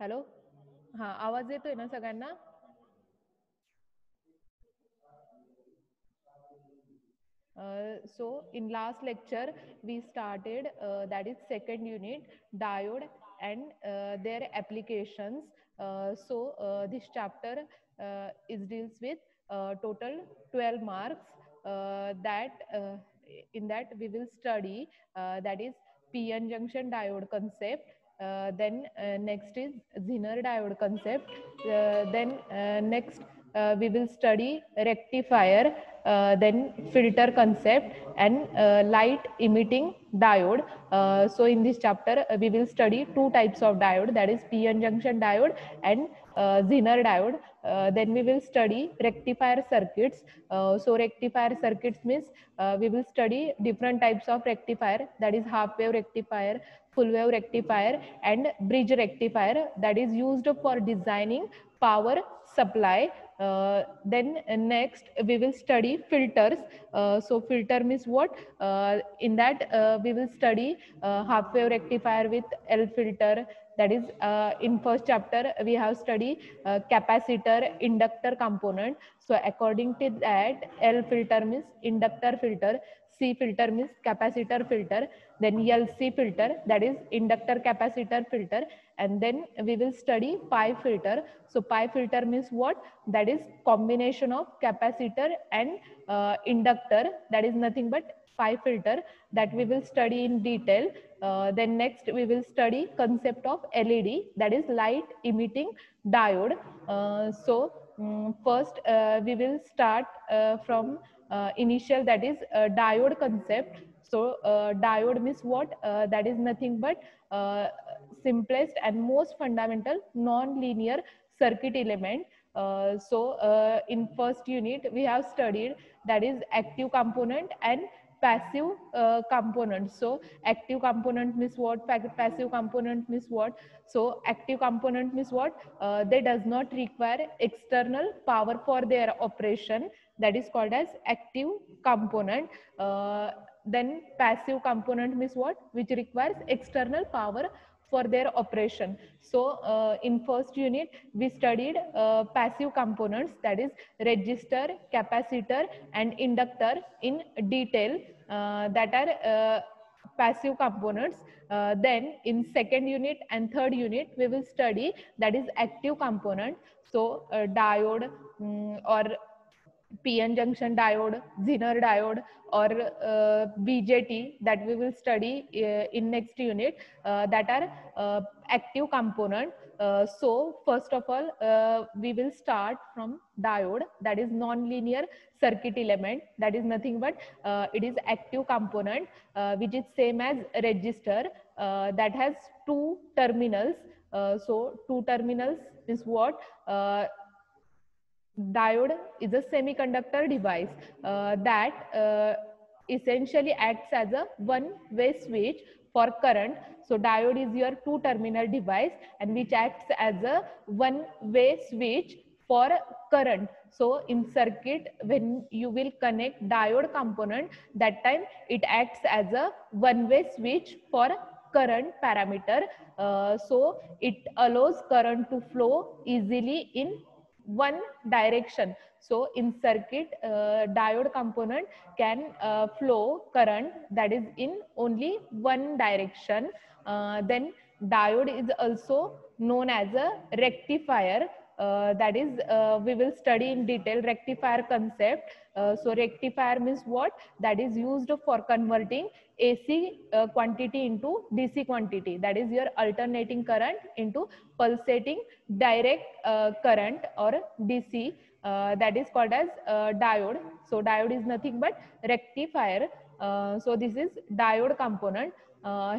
Hello. हा, आवाज येतोय ना सगळ्यांना? So in last lecture we started that is second unit, diode and their applications. This chapter is deals with total 12 marks, that in that we will study that is PN junction diode concept. Then next is Zener diode concept. Then next we will study rectifier, then filter concept and light emitting diode. So in this chapter we will study two types of diode, that is PN junction diode and Zener diode. Then we will study rectifier circuits. So rectifier circuits means we will study different types of rectifier, that is half wave rectifier, full wave rectifier and bridge rectifier, that is used for designing power supply. Then next we will study filters. So filter means what? In that we will study half wave rectifier with L filter, that is in first chapter we have studied capacitor inductor component. So according to that, L filter means inductor filter, C filter means capacitor filter, then LC filter, that is inductor capacitor filter, and then we will study pi filter. So pi filter means what? That is combination of capacitor and inductor, that is nothing but pi filter, that we will study in detail. Then next we will study concept of LED, that is light emitting diode. First we will start from initial, that is diode concept. So diode means what? That is nothing but simplest and most fundamental non-linear circuit element. In first unit we have studied that is active component and passive component. So active component means what? Passive component means what? So active component means what? They does not require external power for their operation, that is called as active component. Then passive component means what? Which requires external power for their operation. So in first unit we studied passive components, that is resistor, capacitor and inductor in detail, that are passive components. Then in second unit and third unit we will study that is active component. So diode, or PN junction diode, Zener diode, or BJT, that we will study in next unit, that are active component. So first of all we will start from diode, that is non-linear circuit element, that is nothing but it is active component, which is same as resistor, that has two terminals. So two terminals is what? Diode is a semiconductor device that essentially acts as a one-way switch for current. So diode is your two-terminal device and which acts as a one-way switch for current. So in circuit, when you will connect diode component, that time it acts as a one-way switch for current parameter. So it allows current to flow easily in one direction. So in circuit, diode component can flow current that is in only one direction. Then diode is also known as a rectifier, that is we will study in detail rectifier concept. So rectifier means what? That is used for converting AC quantity into DC quantity, that is your alternating current into pulsating direct current or DC, that is called as diode. So diode is nothing but rectifier. So this is diode component.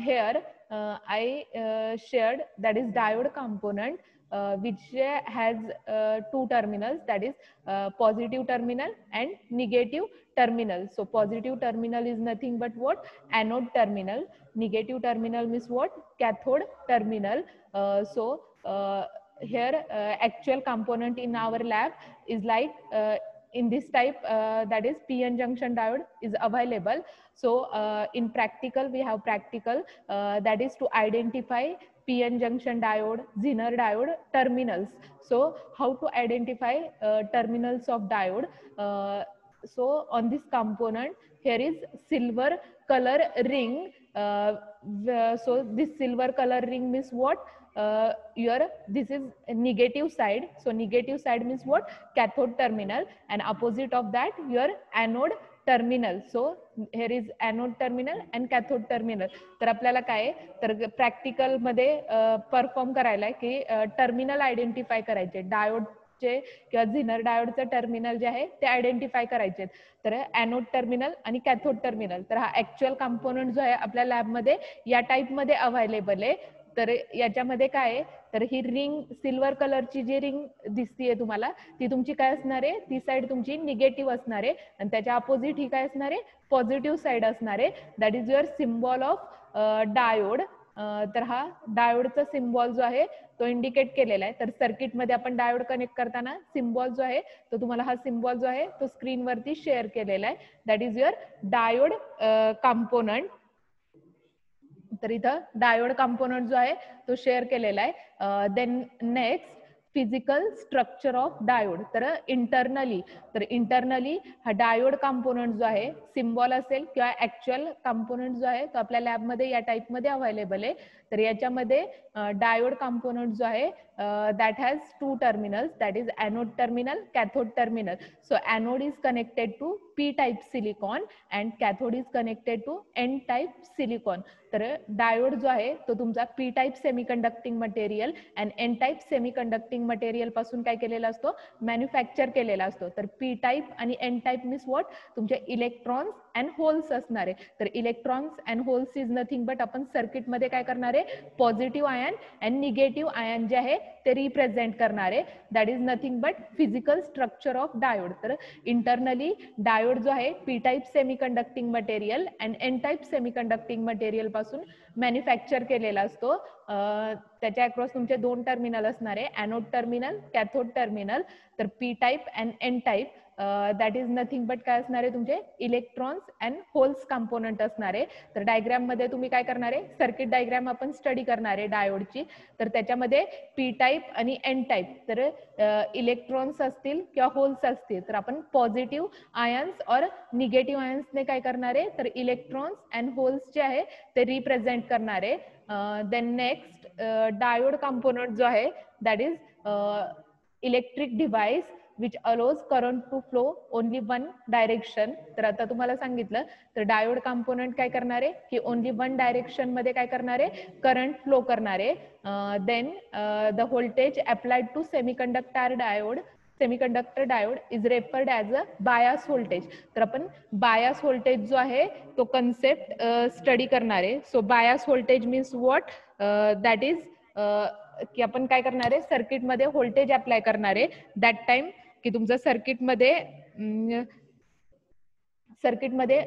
Here I shared that is diode component, which has two terminals, that is positive terminal and negative terminal. So positive terminal is nothing but what? Anode terminal. Negative terminal means what? Cathode terminal. Here actual component in our lab is like in this type, that is PN junction diode is available. So in practical we have practical, that is to identify PN junction diode, Zener diode terminals. So how to identify terminals of diode? So on this component here is silver color ring. So this silver color ring means what? Your this is negative side. So negative side means what? Cathode terminal, and opposite of that your anode terminal. So here is anode terminal and cathode terminal. तर आपल्याला काय तर practical मध्ये perform करायला की terminal identify करायचे, डायोडचे किंवा झिनर डायोडचे terminal जे आहे ते आयडेंटिफाय करायचे. तर एनोड टर्मिनल आणि कॅथोड टर्मिनल, तर हा ऍक्च्युअल कंपोनंट जो आहे आपल्या लॅबमध्ये या टाईपमध्ये अवेलेबल आहे. तर याच्यामध्ये काय आहे तर ही रिंग सिल्वर कलरची जी रिंग दिसतीये तुम्हाला ती तुमची काय असणार आहे, ती साईड तुमची निगेटिव्ह असणार आहे आणि त्याच्या अपोजिट ही काय असणार आहे, पॉझिटिव्ह साईड असणार आहे. That is your symbol of diode. तर हा डायोडचा सिम्बॉल जो आहे तो इंडिकेट केलेला आहे. तर सर्किटमध्ये आपण डायोड कनेक्ट करताना सिम्बॉल जो आहे तो तुम्हाला हा सिम्बॉल जो आहे तो स्क्रीनवरती शेअर केलेला आहे. That is your diode component. तर इथं डायोड कंपोनंट जो आहे तो शेअर केलेला आहे. Then next physical structure of diode. तर इंटरनली हा डायोड कंपोनंट जो आहे सिम्बॉल असेल किंवा ऍक्च्युअल कंपोनंट जो आहे तो आपल्या लॅबमध्ये या टाईपमध्ये अवेलेबल आहे. तर याच्यामध्ये डायोड कंपोनंट जो आहे that has two terminals, that is anode terminal, cathode terminal. So anode is connected to P type silicon and cathode is connected to N type silicon. तर डायोड जो आहे तो तुमचा P type semiconducting material and N type semiconducting material पासून काय केलेला असतो, manufacture केलेला असतो. तर P टाइप आणि N टाइप मीन्स व्हॉट, तुमचे इलेक्ट्रॉन्स अँड होल्स असणार आहे. तर electrons and holes is nothing but आपण सर्किटमध्ये काय करणार आहे, positive ion and negative ion जे आहे ते रिप्रेझेंट करणार आहे. That is nothing but physical structure of diode. तर इंटरनली डायोड जो आहे P type semiconducting material and N type semiconducting material पासून मॅन्युफॅक्चर केलेला असतो. त्याच्या अक्रॉस तुमचे दोन टर्मिनल असणार आहे, एनोड टर्मिनल, कॅथोड टर्मिनल. तर P type and N type that is nothing but काय असणार आहे, तुमचे इलेक्ट्रॉन्स अँड होल्स कंपोनंट असणार आहे. तर डायग्राम मध्ये तुम्ही काय करणार आहे, सर्किट डायग्राम आपण स्टडी करणार आहे डायोडची. तर त्याच्यामध्ये P टाइप आणि N टाइप, तर इलेक्ट्रॉन्स असतील किंवा होल्स असतील तर आपण पॉझिटिव्ह आयन्स और निगेटिव्ह आयन्सने काय करणार आहे, तर इलेक्ट्रॉन्स अँड होल्स जे आहे ते रिप्रेझेंट करणार आहे. देन नेक्स्ट डायोड कंपोनंट जो आहे that is electric device which allows current to flow only one direction. तर आता तुम्हाला सांगितलं तर डायोड कंपोनंट काय करणार आहे की ओनली वन डायरेक्शन मध्ये काय करणार आहे, करंट फ्लो करणार आहे. Then the voltage applied to semiconductor diode is referred as a bias voltage. तर आपण बायस व्होल्टेज जो आहे तो कन्सेप्ट स्टडी करणार आहे. So bias voltage means what, that is की आपण काय करणार आहे, सर्किटमध्ये व्होल्टेज अप्लाय करणार आहे. दॅट टाइम की तुमचं सर्किटमध्ये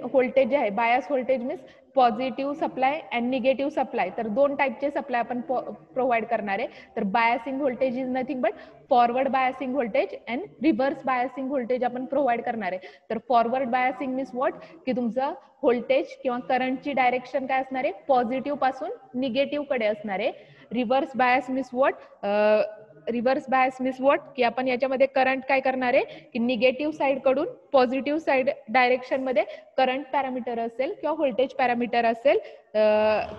व्होल्टेज जे आहे, bias voltage means positive supply and negative supply. तर दोन टाईपचे सप्लाय आपण प्रोव्हाइड करणार आहे. तर biasing voltage is nothing but forward biasing voltage and reverse biasing voltage आपण प्रोव्हाइड करणार आहे. तर फॉरवर्ड बायसिंग मीन्स व्हॉट, की तुमचं व्होल्टेज किंवा करंटची डायरेक्शन काय असणार आहे, पॉझिटिव्ह पासून निगेटिव्ह कडे असणार आहे. Reverse bias means what, reverse bias means what, की आपण याच्यामध्ये करंट काय करणार आहे की निगेटिव्ह साइड कडून पॉझिटिव्ह साइड डायरेक्शन मध्ये करंट पॅरामीटर असेल किंवा व्होल्टेज पॅरामीटर असेल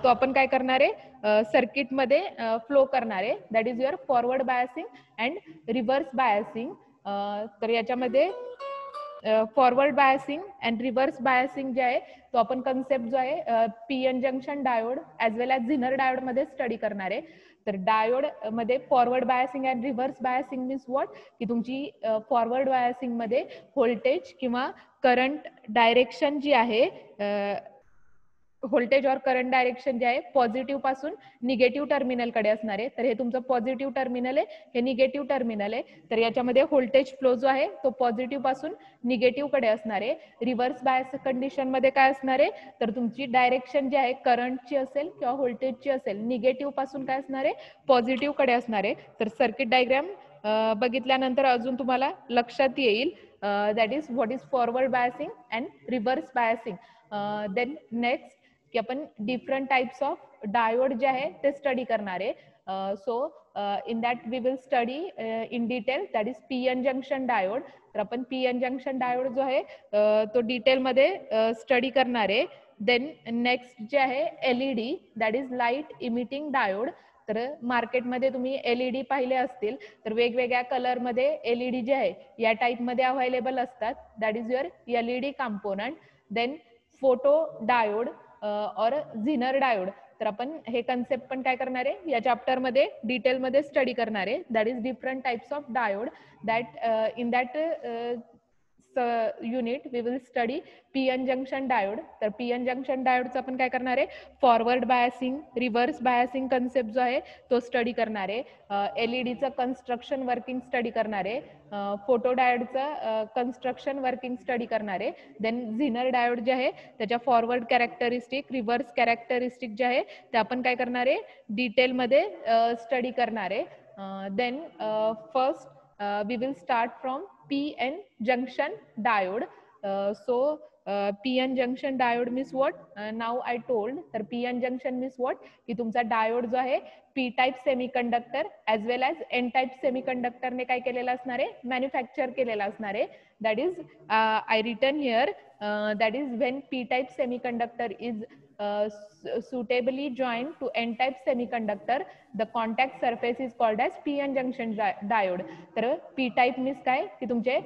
तो आपण काय करणार आहे, सर्किटमध्ये फ्लो करणार आहे. That is your forward biasing and reverse biasing. तर याच्यामध्ये forward biasing and reverse biasing जे आहे तो आपण कन्सेप्ट जो आहे PN junction diode as well as झिनर diode मध्ये स्टडी करणार आहे. तर डायोड मध्ये forward biasing and reverse biasing means what, की तुमची फॉरवर्ड बायसिंग मध्ये व्होल्टेज किंवा करंट डायरेक्शन जी आहे, व्होल्टेज और करंट डायरेक्शन जे आहे पॉझिटिव्ह पासून निगेटिव्ह टर्मिनल कडे असणार आहे. तर हे तुमचं पॉझिटिव्ह टर्मिनल आहे, हे निगेटिव्ह टर्मिनल आहे. तर याच्यामध्ये व्होल्टेज फ्लो जो आहे तो पॉझिटिव्ह पासून निगेटिव्ह कडे असणार आहे. रिव्हर्स बायस कंडिशन मध्ये काय असणार आहे, तर तुमची डायरेक्शन जी आहे करंटची असेल किंवा व्होल्टेजची असेल, निगेटिव्ह पासून काय असणार आहे, पॉझिटिव्ह कडे असणार आहे. तर सर्किट डायग्राम बघितल्यानंतर अजून तुम्हाला लक्षात येईल, that is what is forward biasing and reverse biasing. Then next की आपण डिफरंट टाइप्स ऑफ डायोड जे आहे ते स्टडी करणार आहे. So in that we will study in detail that is P N junction diode. तर आपण पी एन जंक्शन डायोड जो आहे तो डिटेलमध्ये स्टडी करणार आहे. देन नेक्स्ट जे आहे LED that is light emitting diode. तर मार्केटमध्ये तुम्ही एलईडी पाहिले असतील तर वेगवेगळ्या कलरमध्ये एलईडी जे आहे या टाईपमध्ये अवेलेबल असतात. That is your LED component. Then photo diode और झिनर डायोड. तर आपण हे कन्सेप्ट पण काय करणार आहे या चॅप्टरमध्ये डिटेलमध्ये स्टडी करणार आहे. That is different types of diode that in that unit we will study P N junction diode. तर पी एन जंक्शन डायोडचं आपण काय करणार आहे forward biasing reverse biasing concept जो आहे तो स्टडी करणार आहे. एलईडीचं कन्स्ट्रक्शन वर्किंग स्टडी करणार आहे. फोटो डायोडचं कन्स्ट्रक्शन वर्किंग स्टडी करणार आहे. देन झिनर डायोड जे आहे त्याच्या फॉरवर्ड कॅरेक्टरिस्टिक रिव्हर्स कॅरेक्टरिस्टिक जे आहे ते आपण काय करणार आहे डिटेलमध्ये स्टडी करणार आहे. Then first we will start from PN junction diode. So PN junction diode means what? Now I told. तर PN junction means what? की तुमचा डायोड जो आहे P type semiconductor as well as N type सेमीकंडक्टरने काय केलेलं असणार आहे मॅन्युफॅक्चर केलेलं असणार आहे. That is I written here that is when P type semiconductor is suitably joined to N type semiconductor, the contact surface is called as PN junction diode. तर P type means काय की तुमचे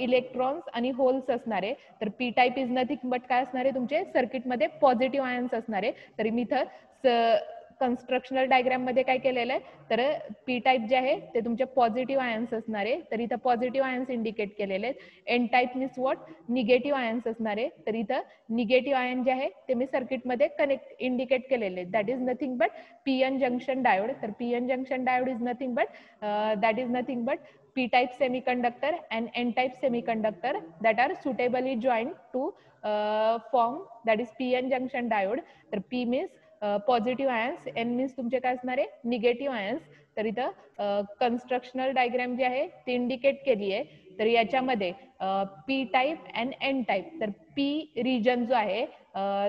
electrons आणि holes असणारे. तर P type is nothing but काय असणारे तुमचे सर्किटमध्ये पॉझिटिव्ह आयन्स असणारे. तरी मी इथं कन्स्ट्रक्शनल डायग्राम मध्ये काय केलेलं आहे तर पी टाईप जे आहे ते तुमचे पॉझिटिव्ह आयन्स असणारे. तर इथं पॉझिटिव्ह आयन्स इंडिकेट केलेले आहेत. N type means what negative ions असणारे. तर इथं निगेटिव्ह आयन जे आहे ते मी सर्किटमध्ये कनेक्ट इंडिकेट केलेले आहेत. That is nothing but P N junction diode. तर P N junction diode is nothing but that is nothing but P type semiconductor and N type semiconductor that are suitably joined to form that is PN junction diode. तर P means positive ions, N means तुमचे काय असणार आहे negative ions. तर इथं constructional diagram जी आहे ती इंडिकेट केली आहे. तर याच्यामध्ये P type and N type. तर P रिजन जो आहे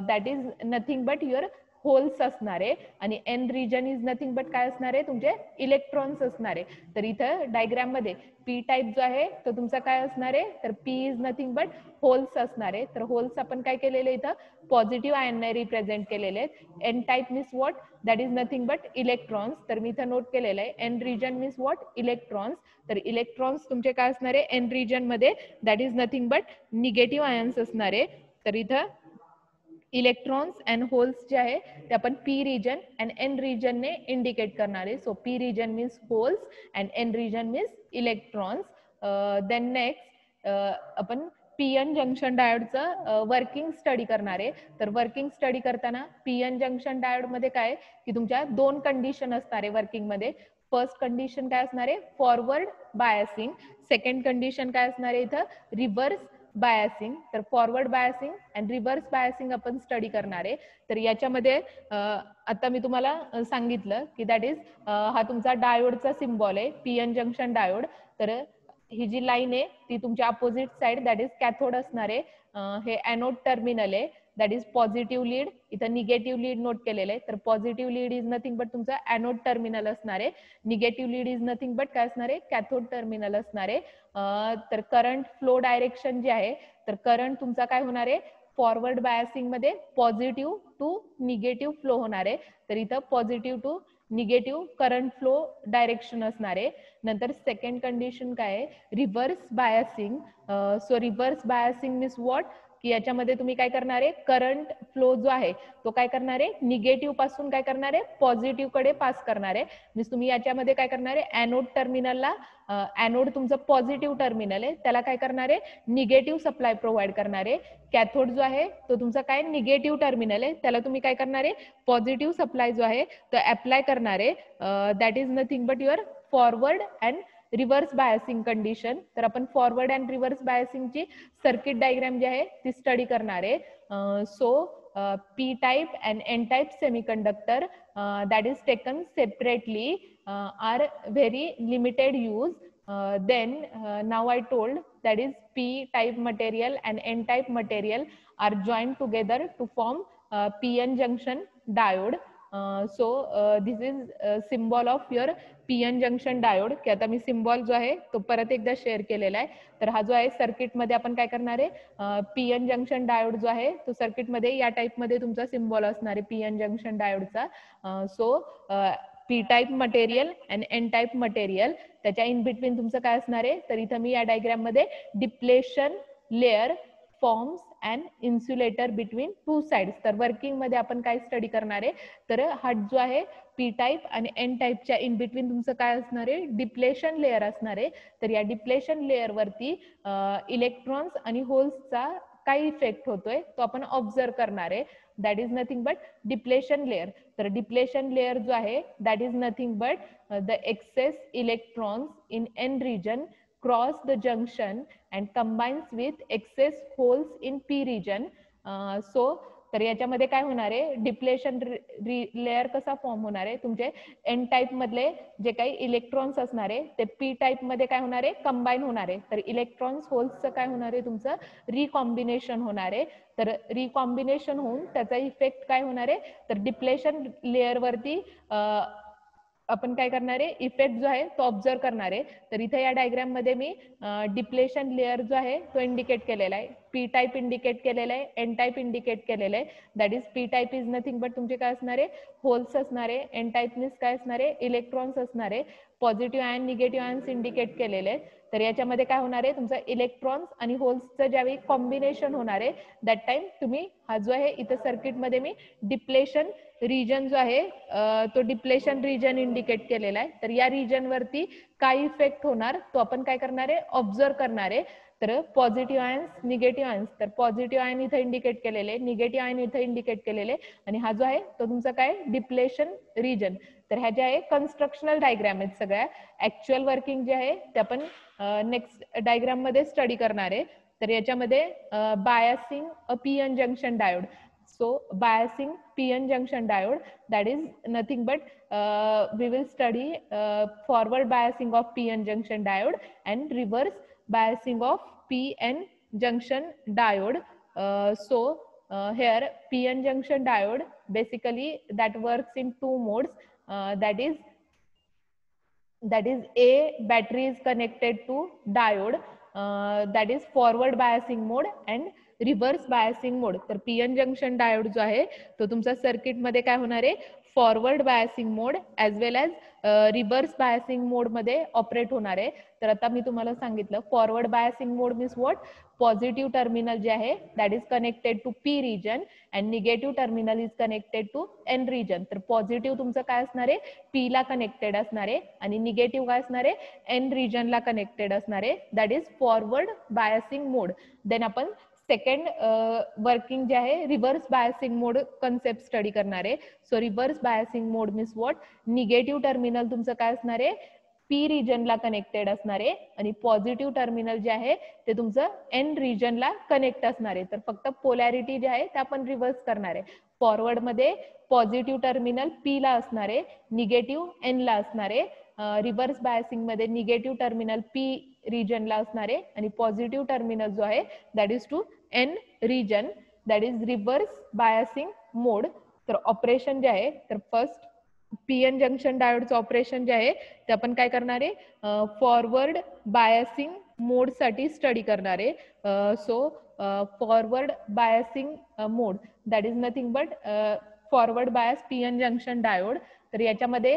that is nothing but your holes असणार आहे आणि N region is nothing but काय असणार आहे तुमचे इलेक्ट्रॉन्स असणार आहे. तर इथं डायग्राम मध्ये P टाईप जो आहे तो तुमचा काय असणार आहे तर P is nothing but holes असणार आहे. तर होल्स आपण काय केलेले इथं पॉझिटिव्ह आयनने रिप्रेझेंट केलेले आहेत. N type means what that is nothing but electrons. तर मी इथं नोट केलेलं आहे N region means what electrons. तर इलेक्ट्रॉन्स तुमचे काय असणार आहे N रिजन मध्ये that is nothing but negative ions असणार आहे. तर इथं इलेक्ट्रॉन्स अँड होल्स जे आहे ते आपण P रिजन अँड N रिजनने इंडिकेट करणार आहे. So P region means holes and N region means electrons. Then next आपण PN जंक्शन डायोडचं वर्किंग स्टडी करणार आहे. तर वर्किंग स्टडी करताना PN जंक्शन डायोडमध्ये काय की तुमच्या दोन कंडिशन असणार आहे वर्किंगमध्ये. फर्स्ट कंडिशन काय असणार आहे फॉरवर्ड बायसिंग. सेकंड कंडिशन काय असणार आहे इथं रिव्हर्स बायसिंग. तर forward biasing and reverse biasing आपण स्टडी करणार आहे. तर याच्यामध्ये आता मी तुम्हाला सांगितलं की दॅट इज हा तुमचा डायोडचा सिम्बॉल आहे PN जंक्शन डायोड. तर ही जी लाईन आहे ती तुमच्या opposite side that is cathode असणार आहे. हे एनोड टर्मिनल आहे दॅट इज पॉझिटिव्ह लीड. इथं निगेटिव्ह लीड नोट केलेलं आहे. तर positive lead is nothing but तुमचा एनोड टर्मिनल असणार आहे. Negative lead is nothing but काय असणार आहे कॅथोड टर्मिनल असणार आहे. तर करंट फ्लो डायरेक्शन जे आहे तर करंट तुमचा काय होणार आहे फॉरवर्ड बायसिंग मध्ये पॉझिटिव्ह टू निगेटिव्ह फ्लो होणार आहे. तर इथं positive to negative current flow direction असणार आहे. नंतर सेकंड कंडिशन काय आहे reverse biasing. So reverse biasing means what की याच्यामध्ये तुम्ही काय करणार आहे करंट फ्लो जो आहे तो काय करणार आहे निगेटिव्ह पासून काय करणार आहे पॉझिटिव्ह कडे पास करणार आहे. मीन्स तुम्ही याच्यामध्ये काय करणार आहे एनोड टर्मिनलला एनोड तुमचं पॉझिटिव्ह टर्मिनल आहे त्याला काय करणार आहे निगेटिव्ह सप्लाय प्रोव्हाइड करणार आहे. कॅथोड जो आहे तो तुमचा काय निगेटिव्ह टर्मिनल आहे त्याला तुम्ही काय करणार आहे पॉझिटिव्ह सप्लाय जो आहे तो अप्लाय करणार आहे. That is nothing but your forward and reverse biasing condition. तर आपण फॉरवर्ड अँड रिव्हर्स बायसिंगची सर्किट डायग्राम जी आहे ती स्टडी करणार आहे. So P type and N type semiconductor that is taken separately are very limited use. Then now I told that is P type material and N type material are joined together to form PN junction diode. So this is symbol of your PN junction diode, की आता मी symbol जो आहे तो परत एकदा share केलेला आहे. तर हा जो आहे सर्किटमध्ये आपण काय करणार आहे, PN जंक्शन डायोड जो आहे तो सर्किटमध्ये या टाईपमध्ये तुमचा सिम्बॉल असणार आहे PN जंक्शन डायोडचा. So P type material and N type material, त्याच्या इन बिटवीन तुमचं काय असणार आहे, तर इथं मी या डायग्राममध्ये depletion layer forms and insulator between two sides. तर वर्किंग मध्ये आपण काय स्टडी करणार आहे, तर हा जो आहे P टाईप आणि N टाईपच्या इन बिटवीन तुमचं काय असणार आहे, डिप्लेशन लेअर असणार आहे. तर या डिप्लेशन लेअर वरती इलेक्ट्रॉन्स आणि होल्सचा काय इफेक्ट होतोय तो आपण ऑब्झर्व करणार आहे. That is nothing but depletion layer. तर डिप्लेशन लेअर जो आहे that is nothing but the excess electrons in N region cross the junction and combines with excess holes in P region. So तर याच्यामध्ये काय होणार आहे, डिप्लेशन लेअर कसा form होणार आहे, तुमचे N टाईप मधले जे काही इलेक्ट्रॉन्स असणार आहे ते P टाईप मध्ये काय होणार आहे, कंबाईन होणार आहे. तर इलेक्ट्रॉन्स होल्सचं काय होणार आहे, तुमचं रिकॉम्बिनेशन होणार आहे. तर रिकॉम्बिनेशन होऊन त्याचा इफेक्ट काय होणार आहे, तर डिप्लेशन लेअर वरती आपण काय करणार आहे, इफेक्ट जो आहे तो ऑब्झर्व करणार आहे. तर इथे या डायग्राम मध्ये मी डिप्लेशन लेअर जो आहे तो इंडिकेट केलेला आहे. P टाईप इंडिकेट केलेला आहे, N टाईप इंडिकेट केलेलं आहे. That is P type is nothing but तुमचे काय असणार आहे, होल्स असणार आहे. N टाईप मीन्स काय असणार आहे, इलेक्ट्रॉन्स असणार आहे. Positive ion negative ions indicate केलेले आहेत. तर याच्यामध्ये काय होणार आहे, तुमचं इलेक्ट्रॉन्स आणि होल्सचं ज्यावेळी कॉम्बिनेशन होणार आहे दॅट टाइम तुम्ही हा जो आहे इथं सर्किटमध्ये मी डिप्लेशन रिजन जो आहे तो डिप्लेशन रिजन इंडिकेट केलेला आहे. तर या रिजन वरती काय इफेक्ट होणार तो आपण काय करणार आहे, ऑब्झर्व करणार आहे. तर पॉझिटिव्ह आयन्स, निगेटिव्ह आयन्स, तर पॉझिटिव्ह आयन इथे इंडिकेट केलेले, निगेटिव्ह आयन इथे इंडिकेट केलेले, आणि हा जो आहे तो तुमचा काय डिप्लेशन रिजन. तर ह्या ज्या आहे कन्स्ट्रक्शनल डायग्राम आहेत सगळ्या. ऍक्च्युअल वर्किंग जे आहे ते आपण नेक्स्ट डायग्राम मध्ये स्टडी करणार आहे. तर याच्यामध्ये biasing a PN junction diode. So biasing PN junction diode, that is nothing but we will study forward biasing of PN junction diode and reverse biasing of PN junction diode. Here PN junction diode basically that works in two modes. That is a battery is connected to diode, that is forward biasing mode and reverse biasing mode. तर PN junction diode जो आहे तो तुमचा circuit मध्ये काय होणार आहे, forward biasing mode as well as reverse biasing mode मध्ये ऑपरेट होणार आहे. तर आता मी तुम्हाला सांगितलं forward biasing mode means what, positive terminal जे आहे that is connected to P region and negative terminal is connected to N region. तर पॉझिटिव्ह तुमचं काय असणार आहे, P ला कनेक्टेड असणार आहे, आणि निगेटिव्ह काय असणार आहे, N रिजनला कनेक्टेड असणार आहे. That is forward biasing mode. Then आपण सेकंड वर्किंग जे आहे reverse biasing mode concept study करणार आहे. So reverse biasing mode means what, negative terminal तुमचं काय असणार आहे, P रिजनला कनेक्टेड असणार आहे, आणि पॉझिटिव्ह टर्मिनल जे आहे ते तुमचं N रिजनला कनेक्ट असणार आहे. तर फक्त पोलॅरिटी जे आहे ते आपण रिव्हर्स करणार आहे. फॉरवर्ड मध्ये पॉझिटिव्ह टर्मिनल P ला असणार आहे, निगेटिव्ह N ला असणार आहे. रिव्हर्स बायसिंग मध्ये निगेटिव्ह टर्मिनल P रिजनला असणार आहे, आणि पॉझिटिव्ह टर्मिनल जो आहे that is to N region. That is reverse biasing mode. तर ऑपरेशन जे आहे, तर फर्स्ट PN जंक्शन डायोडचं ऑपरेशन जे आहे ते आपण काय करणार आहे, फॉरवर्ड बायसिंग मोड साठी स्टडी करणार आहे. So forward biasing mode that is nothing but forward bias PN junction diode. तर याच्यामध्ये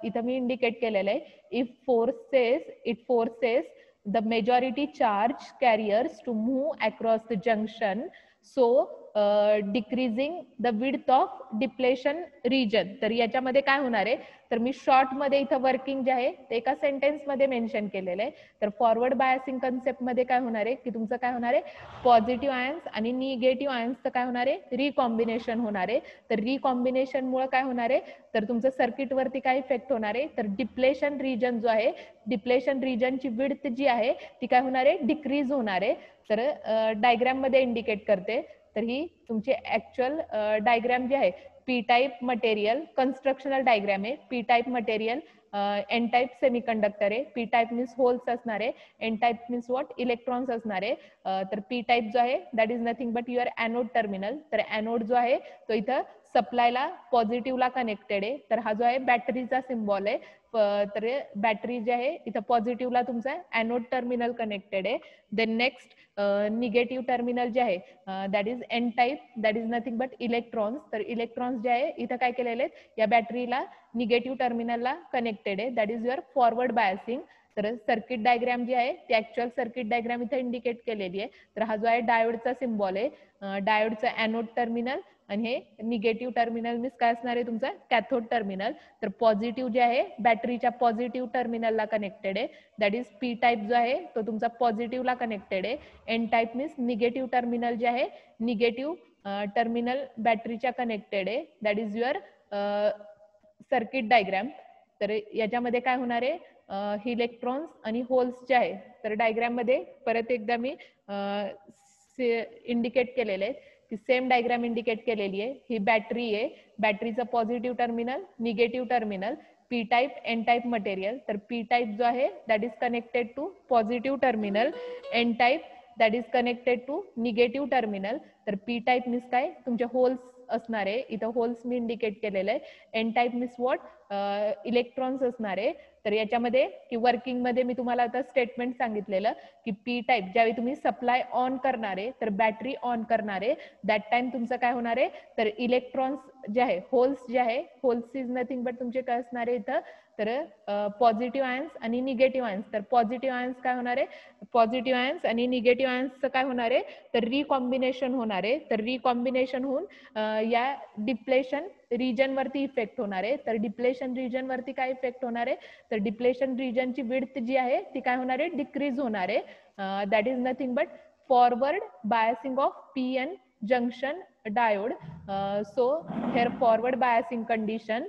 इथं मी इंडिकेट केलेलं आहे, it forces the majority charge carriers to move across the junction, so decreasing the width of depletion region. तर याच्यामध्ये काय होणार आहे, तर मी शॉर्ट मध्ये इथं वर्किंग जे आहे ते एका सेंटेन्स मध्ये मेन्शन केलेलं आहे. तर फॉरवर्ड बायसिंग कन्सेप्ट मध्ये काय होणार आहे, की तुमचं काय होणार आहे, पॉझिटिव्ह आयन्स आणि निगेटिव्ह आयन्सचं काय होणार आहे, रिकॉम्बिनेशन होणार आहे. तर रिकॉम्बिनेशन मुळे काय होणार आहे, तर तुमचं सर्किट वरती काय इफेक्ट होणार आहे, तर डिप्लेशन रिजन जो आहे, डिप्लेशन रिजनची विड्थ जी आहे ती काय होणार आहे, डिक्रीज होणार आहे. तर डायग्राम मध्ये इंडिकेट करते. तर ही तुमची ऍक्च्युअल डायग्राम जी आहे, P type material constructional diagram आहे. P type material N type semiconductor आहे, पी टाईप मीन्स होल्स असणार आहे, N type means what electrons असणार आहे. तर पी टाईप जो आहे that is nothing but your anode terminal. तर ॲनोड जो आहे तो इथं सप्लायला पॉझिटिव्हला कनेक्टेड आहे. तर हा जो आहे बॅटरीचा सिम्बॉल आहे. तर बॅटरी जी आहे इथं पॉझिटिव्हला तुमचा ॲनोड टर्मिनल कनेक्टेड आहे. देन नेक्स्ट निगेटिव्ह टर्मिनल जे आहे that is an type, that is nothing but electrons. तर इलेक्ट्रॉन्स जे आहे इथं काय केलेले आहेत या बॅटरीला निगेटिव्ह टर्मिनलला कनेक्टेड आहे. That is your forward biasing. तर सर्किट डायग्राम जी आहे ती ऍक्च्युअल सर्किट डायग्राम इथे इंडिकेट केलेली आहे. तर हा जो आहे डायोडचा सिम्बॉल आहे, डायोडचा ॲनोड टर्मिनल आणि हे निगेटिव्ह टर्मिनल मीन्स काय असणार आहे तुमचा कॅथोड टर्मिनल. तर पॉझिटिव्ह जे आहे बॅटरीच्या पॉझिटिव्ह टर्मिनलला कनेक्टेड आहे. दॅट इज पी टाईप जो आहे तो तुमचा पॉझिटिव्हला कनेक्टेड आहे. N type means negative terminal जे आहे निगेटिव्ह टर्मिनल बॅटरीच्या कनेक्टेड आहे. That is your circuit diagram. तर याच्यामध्ये काय होणार आहे इलेक्ट्रॉन्स आणि होल्स जे आहे तर डायग्राम मध्ये परत एकदा मी इंडिकेट केलेले आहेत की सेम डायग्राम इंडिकेट केलेली आहे. ही बॅटरी आहे, बॅटरीचं positive terminal negative terminal P type N type material. तर पी टाईप जो आहे that is connected to positive terminal, N type that is connected to negative terminal. तर पी टाईप मीन्स काय तुमचे होल्स असणार आहे, इथं होल्स मी इंडिकेट केलेलं आहे. N type means what electrons असणार आहे. तर याच्यामध्ये की वर्किंग मध्ये मी तुम्हाला आता स्टेटमेंट सांगितलेलं की पी टाईप ज्यावेळी तुम्ही सप्लाय ऑन करणार आहे तर बॅटरी ऑन करणार आहे दॅट टाइम तुमचं काय होणार आहे तर इलेक्ट्रॉन्स जे आहे होल्स जे आहे होल्स इज नथिंग बट तुमचे काय असणार आहे इथं तर पॉझिटिव्ह आयन्स आणि निगेटिव्ह आयन्स. तर पॉझिटिव्ह आयन्स काय होणार आहे पॉझिटिव्ह आयन्स आणि निगेटिव्ह आयन्सचं काय होणार आहे तर रिकॉम्बिनेशन होणार आहे. तर रिकॉम्बिनेशन होऊन या डिप्लेशन रिजन वरती इफेक्ट होणार आहे. तर डिप्लेशन रिजन वरती काय इफेक्ट होणार आहे तर डिप्लेशन रिजनची विड्थ जी आहे ती काय होणार आहे डिक्रीज होणार आहे. That is nothing but forward biasing of P N junction diode. So here forward biasing condition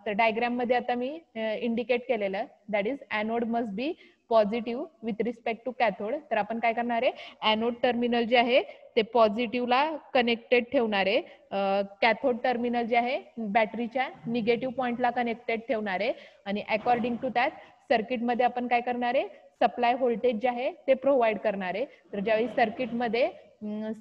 तर डायग्राम मध्ये आता मी इंडिकेट केलेलं that is anode must be positive with respect to cathode. तर आपण काय करणार आहे ॲनोड टर्मिनल जे आहे ते पॉझिटिव्हला कनेक्टेड ठेवणार आहे, कॅथोड टर्मिनल जे आहे बॅटरीच्या निगेटिव्ह पॉइंटला कनेक्टेड ठेवणार आहे आणि अकॉर्डिंग टू दॅट सर्किटमध्ये आपण काय करणार आहे सप्लाय व्होल्टेज जे आहे ते प्रोव्हाइड करणार आहे. तर ज्यावेळी सर्किटमध्ये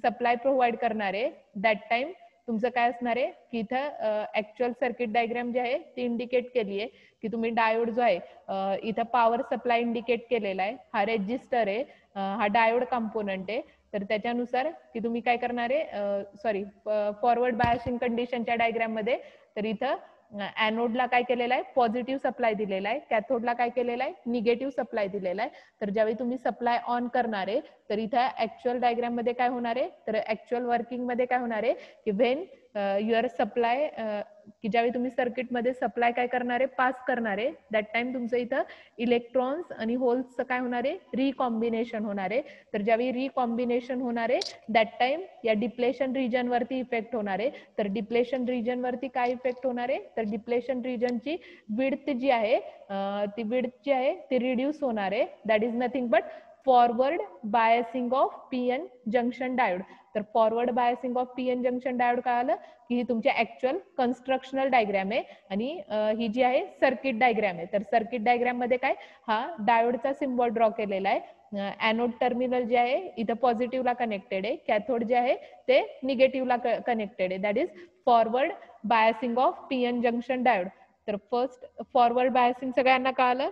सप्लाय प्रोव्हाइड करणार आहे दॅट टाइम तुमचं काय असणार आहे की इथं ऍक्च्युअल सर्किट डायग्राम जे आहे ती इंडिकेट केली आहे की तुम्ही डायोड जो आहे इथं पॉवर सप्लाय इंडिकेट केलेला आहे, हा रेजिस्टर आहे, हा डायोड कंपोनंट आहे. तर त्याच्यानुसार की तुम्ही काय करणार आहे सॉरी फॉरवर्ड बायसिंग कंडिशनच्या डायग्राम मध्ये तर इथं ॲनोडला काय केलेलं आहे पॉझिटिव्ह सप्लाय दिलेला आहे, कॅथोडला काय केलेलं आहे निगेटिव्ह सप्लाय दिलेला आहे. तर ज्यावेळी तुम्ही सप्लाय ऑन करणार आहे तर इथं ऍक्च्युअल डायग्राम मध्ये काय होणार आहे तर ऍक्च्युअल वर्किंग मध्ये काय होणार आहे की व्हेन युअर सप्लाय की ज्यावेळी तुम्ही सर्किटमध्ये सप्लाय काय करणार आहे पास करणार आहे दॅट टाइम तुमचं इथं इलेक्ट्रॉन्स आणि होल्सचं काय होणार आहे रिकॉम्बिनेशन होणार आहे. तर ज्यावेळी रिकॉम्बिनेशन होणार आहे दॅट टाइम या डिप्लेशन रिजन वरती इफेक्ट होणार आहे. तर डिप्लेशन रिजन वरती काय इफेक्ट होणार आहे तर डिप्लेशन रिजनची विड्थ जी आहे ती विड्थ जी आहे ती रिड्यूस होणार आहे. That is nothing but forward biasing of P N junction diode. तर forward biasing of P N junction diode काय आलं की ही तुमची ऍक्च्युअल कन्स्ट्रक्शनल डायग्राम आहे आणि ही जी आहे सर्किट डायग्राम आहे. तर सर्किट डायग्राम मध्ये काय हा डायोडचा सिम्बॉल ड्रॉ केलेला आहे. ॲनोड टर्मिनल जे आहे इथं पॉझिटिव्हला कनेक्टेड आहे, कॅथोड जे आहे ते निगेटिव्हला कनेक्टेड आहे. That is forward biasing of P N junction diode. तर फर्स्ट फॉरवर्ड बायसिंग सगळ्यांना कळालं.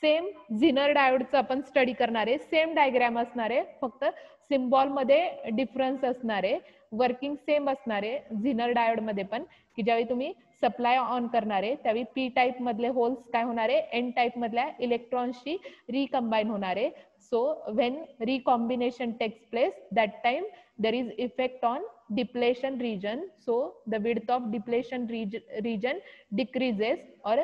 सेम झिनर डायोडचं आपण स्टडी करणार आहे, सेम डायग्राम असणार आहे, फक्त सिम्बॉल मध्ये डिफरन्स असणार आहे, वर्किंग सेम असणार आहे झिनर डायोड मध्ये पण की ज्यावेळी तुम्ही सप्लाय ऑन करणार आहे त्यावेळी पी टाईप मधले होल्स काय होणार आहे एन टाईप मधल्या इलेक्ट्रॉन्सशी रिकंबाईन होणार आहे. So when recombination takes place that time there is effect on depletion region, so the width of depletion region decreases or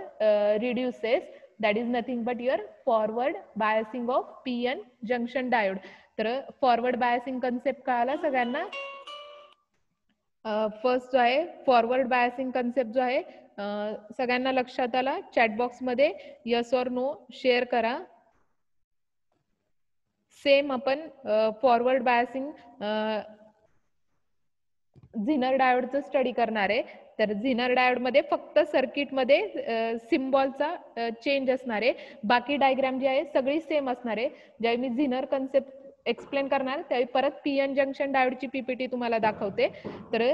reduces. That is nothing but your forward biasing of PN junction diode. तर forward biasing concept कळाला सगळ्यांना. First जो आहे forward biasing concept जो आहे सगळ्यांना लक्षात आला. चॅट बॉक्स मध्ये यस और नो शेअर करा. सेम आपण फॉरवर्ड बायसिंग झिनर डायोडचं स्टडी करणार आहे. तर झिनर डायोडमध्ये फक्त सर्किटमध्ये सिम्बॉलचा चेंज असणार आहे, बाकी डायग्राम जी आहे सगळी सेम असणार आहे. ज्यावेळी मी झिनर कन्सेप्ट एक्सप्लेन करणार त्यावेळी परत पीएन जंक्शन डायोडची पीपीटी तुम्हाला दाखवते. तर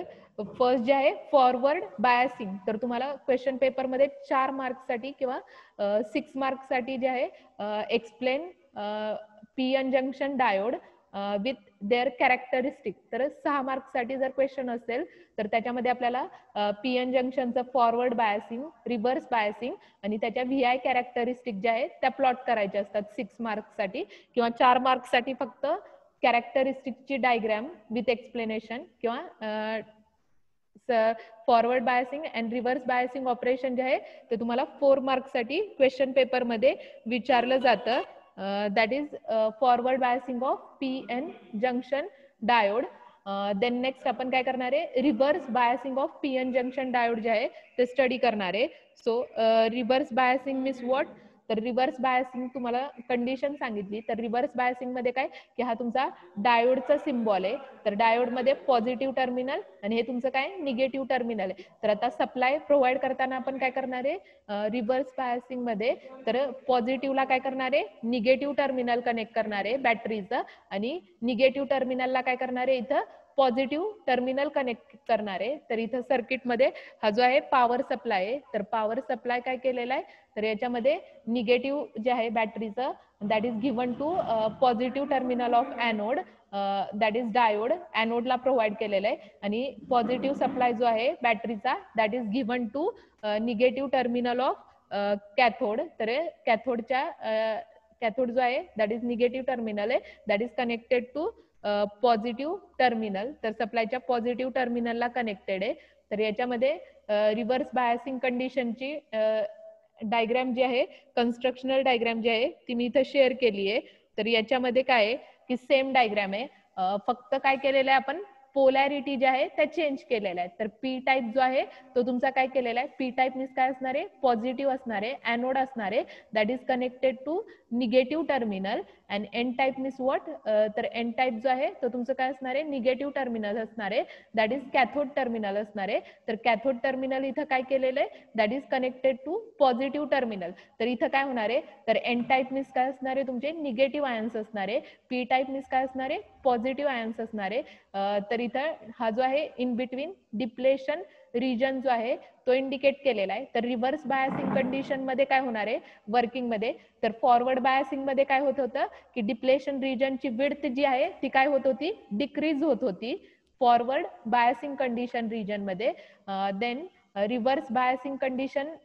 फर्स्ट जे आहे फॉरवर्ड बायसिंग, तर तुम्हाला क्वेश्चन पेपरमध्ये 4 मार्क्ससाठी किंवा 6 मार्क्ससाठी जे आहे explain PN junction diode with their characteristic. तर 6 मार्क्ससाठी जर क्वेश्चन असेल तर त्याच्यामध्ये आपल्याला पीएन जंक्शनचं फॉरवर्ड बायसिंग, रिव्हर्स बायसिंग आणि त्याच्या व्ही आय कॅरेक्टरिस्टिक ज्या आहेत त्या प्लॉट करायच्या असतात 6 मार्क्ससाठी, किंवा 4 मार्क्ससाठी फक्त कॅरेक्टरिस्टिकची डायग्राम विथ एक्सप्लेनेशन किंवा forward biasing and reverse biasing operation जे आहे ते तुम्हाला 4 मार्क्ससाठी क्वेश्चन पेपरमध्ये विचारलं जातं. That is forward biasing of PN junction diode. Then next आपण काय करणार आहे, reverse biasing of PN junction diode जे आहे ते स्टडी करणार आहे. So reverse biasing means what, तर रिव्हर्स बायसिंग तुम्हाला कंडिशन सांगितली. तर रिव्हर्स बायसिंग मध्ये काय की हा तुमचा डायोडचा सिम्बॉल आहे, तर डायोडमध्ये पॉझिटिव्ह टर्मिनल आणि हे तुमचं काय निगेटिव्ह टर्मिनल आहे. तर आता सप्लाय प्रोव्हाइड करताना आपण काय करणार आहे रिव्हर्स बायसिंग मध्ये, तर पॉझिटिव्हला काय करणार आहे निगेटिव्ह टर्मिनल कनेक्ट करणार आहे बॅटरीचं आणि निगेटिव्ह टर्मिनलला काय करणार आहे इथं पॉझिटिव्ह टर्मिनल कनेक्ट करणार आहे. तर इथं सर्किटमध्ये हा जो आहे पॉवर सप्लाय आहे, तर पॉवर सप्लाय काय केलेला आहे, तर याच्यामध्ये निगेटिव्ह जे आहे बॅटरीचं that is given to positive terminal of anode, that is diode ॲनोडला प्रोव्हाइड केलेलं आहे, आणि पॉझिटिव्ह सप्लाय जो आहे बॅटरीचा that is given to negative terminal of cathode. तर कॅथोडच्या कॅथोड जो आहे दॅट इज निगेटिव्ह टर्मिनल आहे, that is connected to positive terminal, तर सप्लायच्या पॉझिटिव्ह टर्मिनलला कनेक्टेड आहे. तर याच्यामध्ये रिव्हर्स बायसिंग कंडिशनची डायग्राम जी आहे, कन्स्ट्रक्शनल डायग्राम जी आहे ती मी इथं शेअर केली आहे. तर याच्यामध्ये काय आहे की सेम डायग्राम आहे, फक्त काय केलेलं आहे आपण पोलॅरिटी जे आहे त्या चेंज केलेल्या आहेत. तर पी टाईप जो आहे तो तुमचा काय केलेला आहे, पी टाईप मीन्स काय असणार आहे पॉझिटिव्ह असणार आहे, ॲनोड असणार आहे that is connected to negative terminal, and N type means what, तर एन टाईप जो आहे तो तुमचं काय असणार आहे निगेटिव्ह टर्मिनल असणार आहे दॅट इज कॅथोड टर्मिनल असणार आहे. तर कॅथोड टर्मिनल इथं काय केलेलं आहे that is connected to positive terminal. तर इथं काय होणार आहे, तर एन टाईप मीन्स काय असणार आहे तुमचे निगेटिव्ह आयन्स असणार आहे, पी टाईप मीन्स काय असणार आहे पॉझिटिव्ह आयन्स असणार आहे. तर इथं हा जो आहे इन बिटवीन डिप्लेशन रिजन जो आहे तो इंडिकेट केलेला आहे. तर रिव्हर्स बायसिंग कंडिशन मध्ये काय होणार आहे वर्किंग मध्ये, तर फॉरवर्ड बायसिंग मध्ये काय होत होतं की डिप्लेशन रिजनची विड्थ जी आहे ती काय होत होती डिक्रीज होत होती फॉरवर्ड बायसिंग कंडिशन रिजन मध्ये. Then reverse biasing condition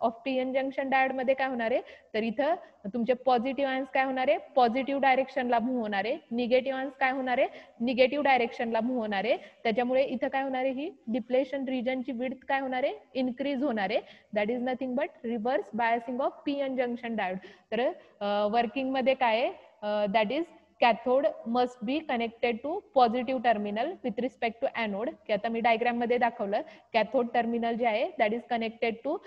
of PN junction diode मध्ये काय होणार आहे, तर इथं तुमचे पॉझिटिव्ह आयन्स काय होणार आहे पॉझिटिव्ह डायरेक्शनला मूव्ह होणार आहे, निगेटिव्ह आयन्स काय होणार आहे निगेटिव्ह डायरेक्शनला मूव्ह होणार आहे. त्याच्यामुळे इथं काय होणार आहे ही डिप्लेशन रिजनची विड्थ काय होणार आहे इन्क्रीज होणार आहे, that is nothing but reverse biasing of PN junction diode. तर वर्किंग मध्ये काय आहे that is cathode must be connected to positive terminal with respect to anode, की आता मी डायग्राम मध्ये दाखवलं कॅथोड टर्मिनल जे आहे that is connected to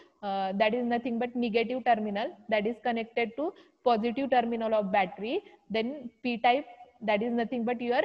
that is nothing but negative terminal that is connected to positive terminal of battery. Then p type that is nothing but your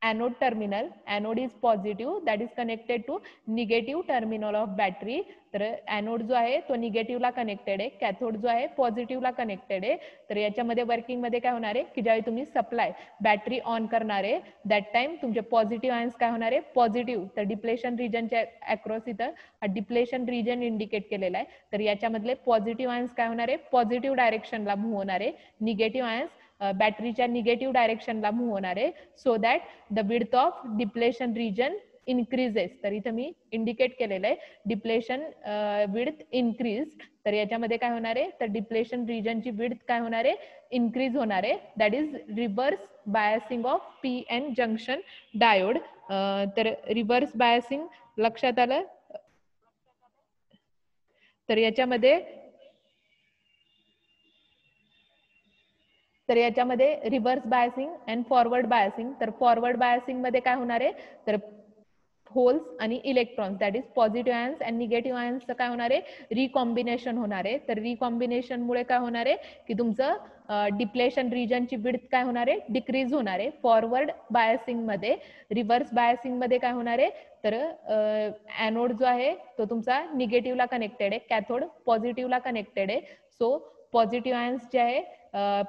anode terminal, anode is positive that is connected to negative terminal of battery. तर anode जो आहे तो negative ला connected आहे, cathode जो आहे positive ला connected आहे. तर याच्यामध्ये वर्किंग मध्ये काय होणार आहे की ज्यावेळी तुम्ही सप्लाय बॅटरी ऑन करणार आहे दॅट टाइम तुमचे पॉझिटिव्ह आयन्स काय होणार आहे पॉझिटिव्ह, तर डिप्लेशन रिजनच्या अक्रॉस इथं हा डिप्लेशन रिजन इंडिकेट केलेला आहे. तर याच्यामधले पॉझिटिव्ह आयन्स काय होणार आहे पॉझिटिव्ह डायरेक्शनला मूव्ह होणार आहे, निगेटिव्ह आयन्स बॅटरीच्या निगेटिव्ह डायरेक्शनला मूव्ह होणार आहे, so that the width of depletion region increases. तर इथं मी इंडिकेट केलेलं आहे डिप्लेशन विड्थ इन्क्रीज. तर याच्यामध्ये काय होणार आहे तर डिप्लेशन रिजनची विड्थ काय होणार आहे इन्क्रीज होणार आहे, that is reverse biasing of P N junction diode. तर रिव्हर्स बायसिंग लक्षात आलं. तर याच्यामध्ये reverse biasing and forward biasing. तर फॉरवर्ड बायसिंग मध्ये काय होणार आहे तर होल्स आणि electrons, that is positive ions and negative आयन्सचं काय होणार आहे, रिकॉम्बिनेशन होणार आहे. तर रिकॉम्बिनेशनमुळे काय होणार आहे की तुमचं डिप्लेशन रिजनची विड्थ काय होणार आहे, डिक्रीज होणार आहे. फॉरवर्ड बायसिंगमध्ये, रिव्हर्स बायसिंगमध्ये काय होणार आहे, तर ॲनोड जो आहे तो तुमचा निगेटिव्हला कनेक्टेड आहे, कॅथोड पॉझिटिव्हला कनेक्टेड आहे. सो पॉझिटिव्ह आयन्स जे आहे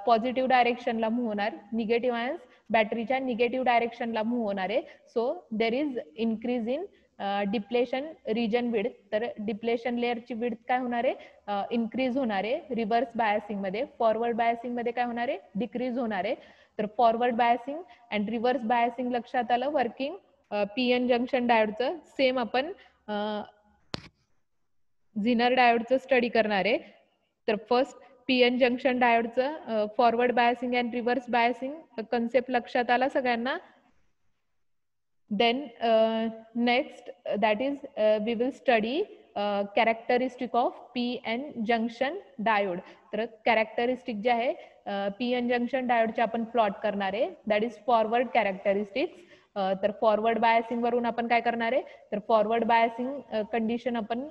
पॉझिटिव्ह डायरेक्शनला मूव्ह होणार, निगेटिव्ह आयन्स बॅटरीच्या निगेटिव्ह डायरेक्शनला मूव्ह होणार आहे. So there is increase in depletion region width. तर डिप्लेशन लेअरची विड्थ काय होणार आहे, इन्क्रीज होणार आहे रिव्हर्स बायसिंगमध्ये. फॉरवर्ड बायसिंगमध्ये काय होणार आहे, डिक्रीज होणार आहे. तर forward biasing and reverse biasing लक्षात आलं. वर्किंग पी एन जंक्शन डायोडचं सेम आपण झिनर डायोडचं स्टडी करणार आहे. तर फर्स्ट पी एन जंक्शन डायोडचं forward biasing and reverse biasing concept लक्षात आला सगळ्यांना. Then next that is we will study characteristic of PN junction diode. तर कॅरेक्टरिस्टिक जे आहे PN जंक्शन डायोडचे आपण प्लॉट करणार आहे, दॅट इज फॉरवर्ड कॅरेक्टरिस्टिक्स. तर फॉरवर्ड बायसिंग वरून आपण काय करणार आहे, तर फॉरवर्ड बायसिंग कंडिशन आपण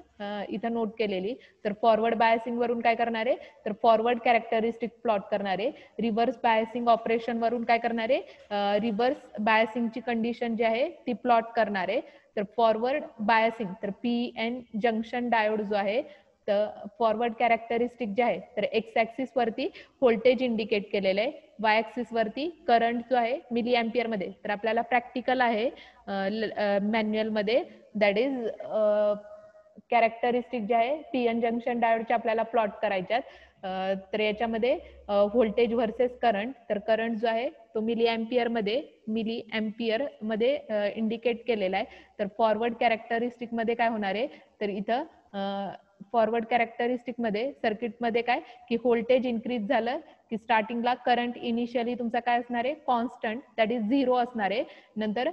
इथं नोट केलेली. तर फॉरवर्ड बायसिंग वरून काय करणार आहे, तर फॉरवर्ड कॅरेक्टरिस्टिक प्लॉट करणार आहे. रिव्हर्स बायसिंग ऑपरेशन वरून काय करणार आहे, रिव्हर्स बायसिंगची कंडिशन जी आहे ती प्लॉट करणार आहे. तर फॉरवर्ड बायसिंग, तर पी एन जंक्शन डायोड जो आहे, तर फॉरवर्ड कॅरेक्टरिस्टिक जे आहे तर एक्स ऍक्सिस वरती व्होल्टेज इंडिकेट केलेलं आहे, वाय ऍक्सिस वरती करंट जो आहे मिली अँपियर मध्ये. तर आपल्याला प्रॅक्टिकल आहे मॅन्युअल मध्ये, दॅट इज कॅरेक्टरिस्टिक जे आहे पी एन जंक्शन डायोडचे आपल्याला प्लॉट करायच्यात. तर याच्यामध्ये व्होल्टेज व्हर्सेस करंट, तर करंट जो आहे तो मिली अँपियर मध्ये इंडिकेट केलेला आहे. तर फॉरवर्ड कॅरेक्टरिस्टिक मध्ये काय होणार आहे, तर इथं फॉरवर्ड कॅरेक्टरिस्टिक मध्ये सर्किटमध्ये काय की व्होल्टेज इन्क्रीज झालं की स्टार्टिंगला करंट इनिशियली तुमचा काय असणार आहे, कॉन्स्टंट, दॅट इज 0 असणार आहे. नंतर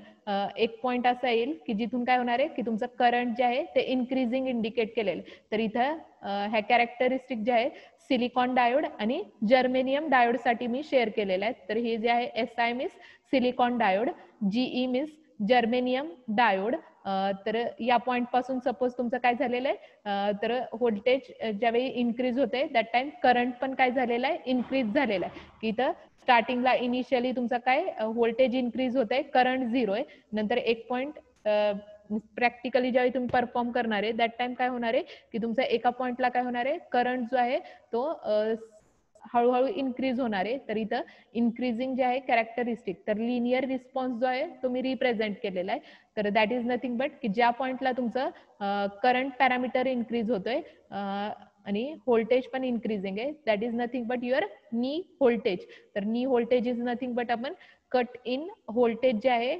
एक पॉईंट असा येईल की जिथून काय होणार आहे की तुमचं करंट जे आहे ते इन्क्रीजिंग इंडिकेट केलेलं. तर इथं ह्या कॅरेक्टरिस्टिक जे आहे सिलिकॉन डायोड आणि जर्मेनियम डायोड साठी मी शेअर केलेलं आहे. तर हे जे आहे SI means silicon diode, GE means germanium diode. तर या पॉइंट पासून सपोज तुमचं काय झालेलं आहे, तर व्होल्टेज ज्यावेळी इन्क्रीज होते दॅट टाइम करंट पण काय झालेला आहे, इन्क्रीज झालेला आहे. की इथं स्टार्टिंगला इनिशियली तुमचा काय व्होल्टेज इन्क्रीज होत आहे, करंट 0 आहे. नंतर एक पॉइंट प्रॅक्टिकली ज्यावेळी तुम्ही परफॉर्म करणार आहे दॅट टाइम काय होणार आहे की तुमचा एका पॉइंटला काय होणार आहे, करंट जो आहे तो हळूहळू इन्क्रीज होणार आहे. तर इथं इन्क्रीजिंग जे आहे कॅरेक्टरिस्टिक, तर लिनियर रिस्पॉन्स जो आहे तो मी रिप्रेझेंट केलेला आहे. तर दॅट इज नथिंग बट की ज्या पॉइंटला तुमचं करंट पॅरामीटर इन्क्रीज होतोय आणि व्होल्टेज पण इन्क्रीजिंग आहे, that is nothing but your नी व्होल्टेज. तर नी व्होल्टेज इज नथिंग बट आपण कट इन व्होल्टेज जे आहे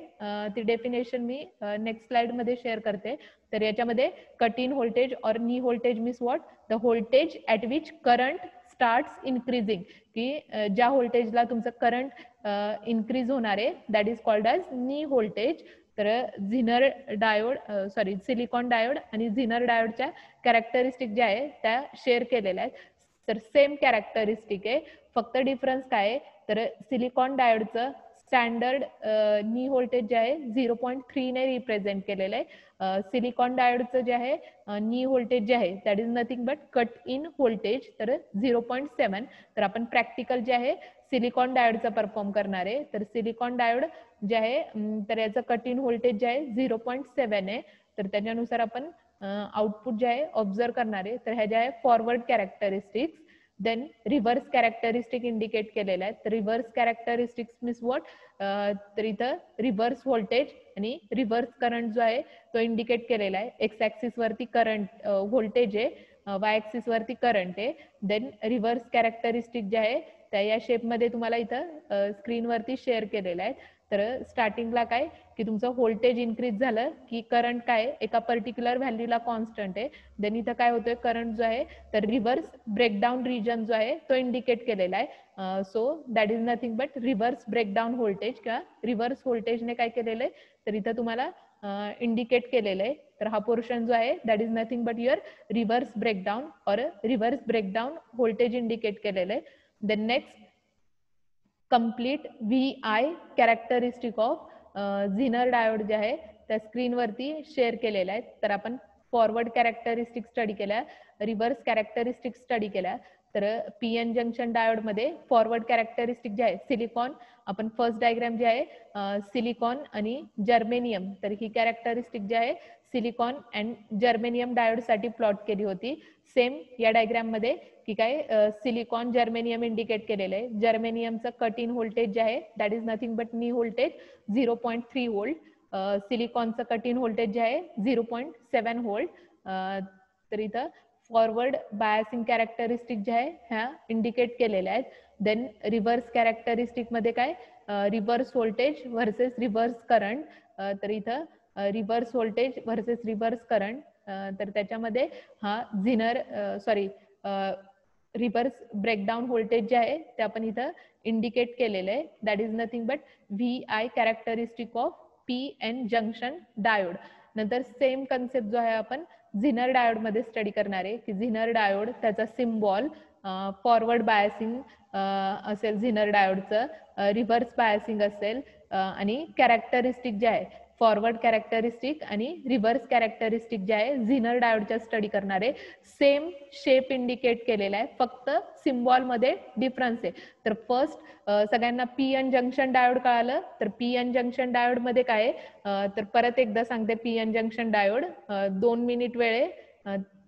ती डेफिनेशन मी नेक्स्ट स्लाइड मध्ये शेअर करते. तर याच्यामध्ये कट इन व्होल्टेज और नी voltage means what, the voltage at which current starts increasing, की ज्या व्होल्टेजला तुमचं करंट इन्क्रीज होणार आहे दॅट इज कॉल्ड ॲज नी व्होल्टेज. तर झिनर डायोड सिलिकॉन डायोड आणि झिनर डायोडच्या कॅरेक्टरिस्टिक ज्या आहे त्या शेअर केलेल्या आहेत. तर सेम कॅरेक्टरिस्टिक आहे, फक्त डिफरन्स काय आहे, तर सिलिकॉन डायोडचं स्टँडर्ड नी व्होल्टेज जे आहे 0.3 ने रिप्रेझेंट केलेलं आहे. सिलिकॉन डायोडचं जे आहे नी व्होल्टेज जे आहे that is nothing but cut in voltage, तर 0.7. तर आपण प्रॅक्टिकल जे आहे सिलिकॉन डायोडचं परफॉर्म करणार आहे. तर सिलिकॉन डायोड जे आहे तर याचं कट इन व्होल्टेज जे आहे 0.7 आहे. तर त्याच्यानुसार आपण आउटपुट जे आहे ऑब्झर्व करणार आहे. तर ह्या ज्या आहे forward characteristics, then reverse characteristic indicate केलेल्या आहेत. तर रिव्हर्स कॅरेक्टरिस्टिक्स मीन्स व्हॉट, तर इथं रिव्हर्स व्होल्टेज आणि रिव्हर्स करंट जो आहे तो इंडिकेट केलेला आहे. एक्स ऍक्सिस वरती करंट व्होल्टेज आहे, वाय ऍक्सिस वरती करंट आहे. देन रिव्हर्स कॅरेक्टरिस्टिक जे आहे त्या या शेपमध्ये तुम्हाला इथं स्क्रीनवरती शेअर केलेलं आहे. तर स्टार्टिंगला काय की तुमचं व्होल्टेज इन्क्रीज झालं की करंट काय एका पर्टिक्युलर व्हॅल्यूला कॉन्स्टंट आहे. देन इथं काय होतोय, करंट जो आहे तर रिव्हर्स ब्रेकडाऊन रिजन जो आहे तो इंडिकेट केलेला आहे. So that is nothing but reverse breakdown voltage किंवा रिव्हर्स व्होल्टेजने काय केलेलं आहे, तर इथं तुम्हाला इंडिकेट केलेलं आहे. तर हा पोर्शन जो आहे that is nothing but your reverse breakdown और रिव्हर्स ब्रेकडाऊन व्होल्टेज इंडिकेट केलेलं आहे. Then next complete VI characteristic of zener diode जे आहे त्या स्क्रीनवरती शेअर केलेल्या आहेत. तर आपण फॉरवर्ड कॅरेक्टरिस्टिक स्टडी केल्या, रिव्हर्स कॅरेक्टरिस्टिक स्टडी केल्या. तर पी एन जंक्शन डायोडमध्ये फॉरवर्ड कॅरेक्टरिस्टिक जे आहे सिलिकॉन, आपण फर्स्ट डायग्राम जे आहे सिलिकॉन आणि जर्मेनियम, तर ही कॅरेक्टरिस्टिक जे आहे सिलिकॉन अँड जर्मेनियम डायोडसाठी प्लॉट केली होती. सेम या डायग्राममध्ये की काय सिलिकॉन जर्मेनियम इंडिकेट केलेलं आहे. जर्मेनियमचं कट इन व्होल्टेज जे आहे that is nothing but knee voltage 0.3 volt. सिलिकॉनचं कट इन व्होल्टेज जे आहे 0.7 व्होल्ट. तर इथं फॉरवर्ड बायसिंग कॅरेक्टरिस्टिक जे आहे ह्या इंडिकेट केलेल्या आहेत. देन रिव्हर्स कॅरेक्टरिस्टिक मध्ये काय reverse voltage versus reverse current. तर इथं reverse voltage versus reverse current. तर त्याच्यामध्ये हा रिव्हर्स ब्रेकडाऊन व्होल्टेज जे आहे ते आपण इथं इंडिकेट केलेलं आहे. That is nothing but VI characteristic of PN junction diode. नंतर सेम कन्सेप्ट जो आहे आपण झिनर डायोड मध्ये स्टडी करणार आहे की झिनर डायोड त्याचा सिम्बॉल फॉरवर्ड बायसिंग असेल झिनर डायोडचं, रिव्हर्स बायसिंग असेल आणि कॅरेक्टरिस्टिक जे आहे फॉरवर्ड कॅरेक्टरिस्टिक आणि रिव्हर्स कॅरेक्टरिस्टिक जे आहे झिनर डायोडच्या स्टडी करणार आहे. सेम शेप इंडिकेट केलेला आहे, फक्त सिम्बॉल मध्ये डिफरन्स आहे. तर फर्स्ट सगळ्यांना PN जंक्शन डायोड कळालं. तर PN जंक्शन डायोड मध्ये काय आहे तर परत एकदा सांगते PN जंक्शन डायोड 2 मिनिट वेळे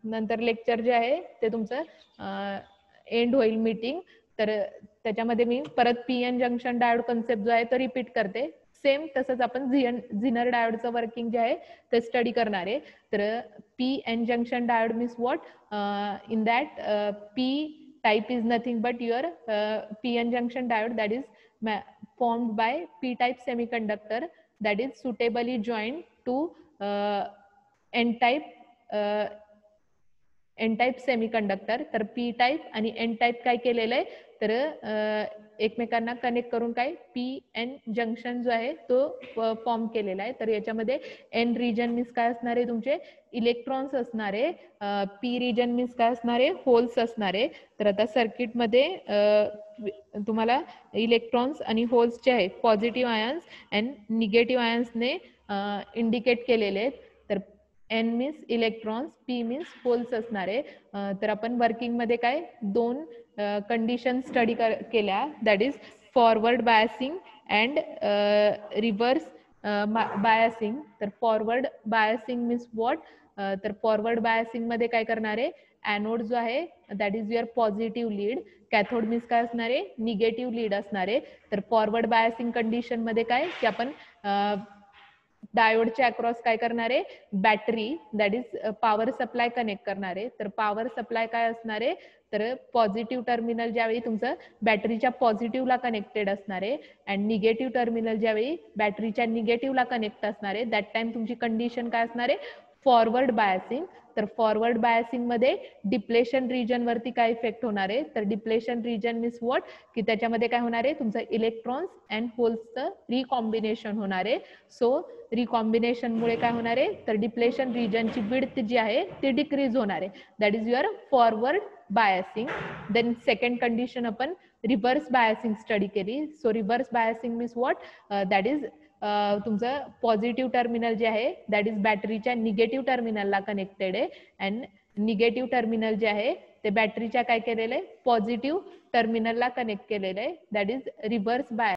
नंतर लेक्चर जे आहे ते तुमचं एंड होईल मीटिंग. तर त्याच्यामध्ये मी परत PN जंक्शन डायोड कन्सेप्ट जो आहे तो रिपीट करते. सेम तसंच आपण झिनर डायोडचं वर्किंग जे आहे ते स्टडी करणार आहे. तर PN junction diode means what in that P type is nothing but your PN junction diode that is formed by P type semiconductor that is suitably joined to N type semiconductor. तर P type आणि N type काय केलेलं आहे तर एकमेकांना connect करून काय PN junction जो आहे तो फॉर्म केलेला आहे. तर याच्यामध्ये N रिजन मीन्स काय असणार आहे तुमचे इलेक्ट्रॉन्स असणार आहे, P रिजन मीन्स काय असणार आहे होल्स असणार आहे. तर आता सर्किटमध्ये तुम्हाला इलेक्ट्रॉन्स आणि होल्स जे आहेत पॉझिटिव्ह आयन्स अँड निगेटिव्ह आयन्सने इंडिकेट केलेले आहेत. तर N means electrons, P means holes असणार आहे. तर आपण वर्किंग मध्ये काय दोन कंडिशन स्टडी केल्या, that is forward biasing and reverse biasing. तर फॉरवर्ड बायसिंग मीन्स व्हॉट तर फॉरवर्ड बायसिंग मध्ये काय करणार आहे ॲनोड जो आहे that is your positive lead, cathode means काय असणार आहे निगेटिव्ह लीड असणार आहे. तर फॉरवर्ड बायसिंग कंडिशन मध्ये काय की आपण डायोडच्या अक्रॉस काय करणार आहे battery that is power supply connect करणार आहे. तर पॉवर सप्लाय काय असणार आहे तर पॉझिटिव्ह टर्मिनल ज्यावेळी तुमचं बॅटरीच्या पॉझिटिव्हला कनेक्टेड असणार आहे अँड निगेटिव्ह टर्मिनल ज्यावेळी बॅटरीच्या निगेटिव्हला कनेक्ट असणार आहे दॅट टाइम तुमची कंडिशन काय असणार आहे फॉरवर्ड बायसिंग. तर फॉरवर्ड बायसिंग मध्ये डिप्लेशन रिजन वरती काय इफेक्ट होणार आहे तर डिप्लेशन रिजन मीन्स व्हॉट की त्याच्यामध्ये काय होणार आहे तुमचं इलेक्ट्रॉन्स अँड होल्सचं रिकॉम्बिनेशन होणार आहे. सो रिकॉम्बिनेशन मुळे काय होणार आहे तर डिप्लेशन रिजनची विड्थ जी आहे ती डिक्रीज होणार आहे. That is your forward biasing. Then second condition आपण रिव्हर्स बायसिंग स्टडी केली. So reverse biasing means what that is तुमचं पॉझिटिव्ह टर्मिनल जे आहे दॅट इज बॅटरीच्या निगेटिव्ह टर्मिनलला कनेक्टेड आहे अँड निगेटिव्ह टर्मिनल जे आहे ते बॅटरीच्या काय केलेलं आहे पॉझिटिव्ह टर्मिनलला कनेक्ट केलेलं आहे. That is reverse bye